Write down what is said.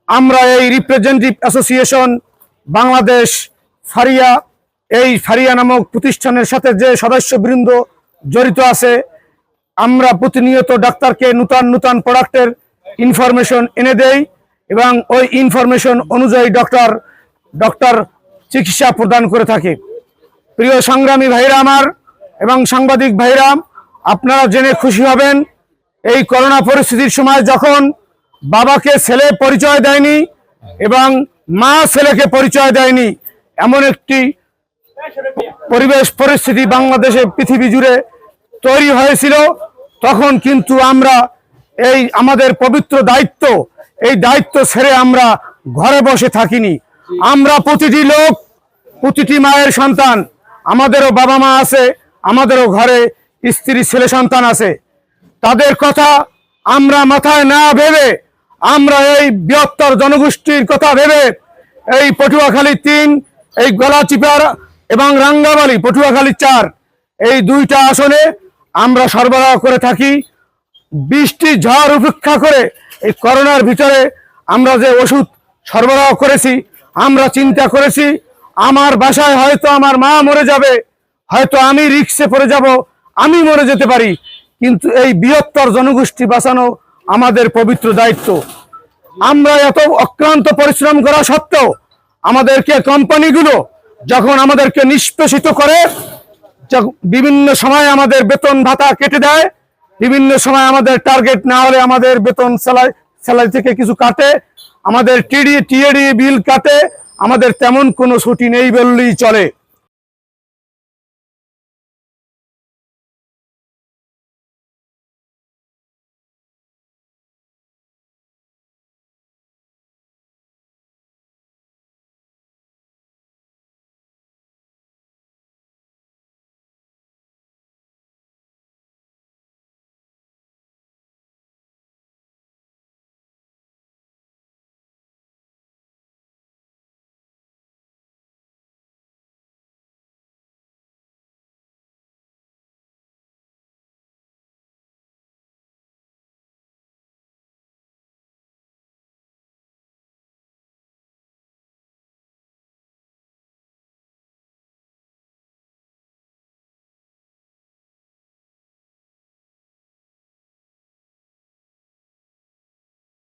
আমরা এই representative association Bangladesh Faria, এই ফারিয়া নামক প্রতিষ্ঠানের সাথে যে সদস্যবৃন্দ জড়িত আছে, আমরা প্রতিনিয়ত ডাক্তারকে নূতন নূতন প্রোডাক্টের ইনফরমেশন এনে দেই এবং ওই ইনফরমেশন অনুযায়ী ডক্টর চিকিৎসা প্রদান করে থাকে। প্রিয় সংগ্রামী ভাইরা আমার এবং সাংবাদিক ভাইরা, আপনারা জেনে খুশি হবেন, এই করোনা পরিস্থিতির সময় যখন বাবাকে ছেলে পরিচয় দেয়নি এবং মা ছেলেকে পরিচয় দেয়নি, এমন একটি পরিবেশ পরিস্থিতি বাংলাদেশে পৃথিবী জুড়ে তৈরি হয়েছিল, তখন কিন্তু আমরা এই আমাদের পবিত্র দায়িত্ব, এই দায়িত্ব ছেড়ে আমরা ঘরে বসে থাকিনি। আমরা প্রতিটি লোক, প্রতিটি মায়ের সন্তান, আমাদেরও বাবা মা আছে, আমাদেরও ঘরে স্ত্রী ছেলে সন্তান আছে। তাদের কথা আমরা মাথায় না ভেবে, আমরা এই বৃহত্তর জনগোষ্ঠীর কথা ভেবে এই পটুয়াখালী 3, এই গলাচিপার এবং রাঙ্গামালী পটুয়াখালী 4, এই 2টা আসনে আমরা সরবরাহ করে থাকি। বৃষ্টি ঝড় উপেক্ষা করে এই করোনার ভিতরে আমরা যে ওষুধ সরবরাহ করেছি, আমরা চিন্তা করেছি আমার বাসায় হয়তো আমার মা মরে যাবে, হয়তো আমি রিস্কে পড়ে যাব, আমি মরে যেতে পারি, কিন্তু এই বৃহত্তর জনগোষ্ঠী বাঁচানো আমাদের পবিত্র দায়িত্ব। আমরা এত অক্লান্ত পরিশ্রম করা সত্ত্বেও আমাদেরকে কোম্পানিগুলো যখন আমাদেরকে নিষ্পেষিত করে, বিভিন্ন সময় আমাদের বেতন ভাতা কেটে দেয়, বিভিন্ন সময় আমাদের টার্গেট না হলে আমাদের বেতন স্যালারি থেকে কিছু কাটে, আমাদের টিএডি বিল কাটে, আমাদের তেমন কোনো ছুটি নেই বললেই চলে।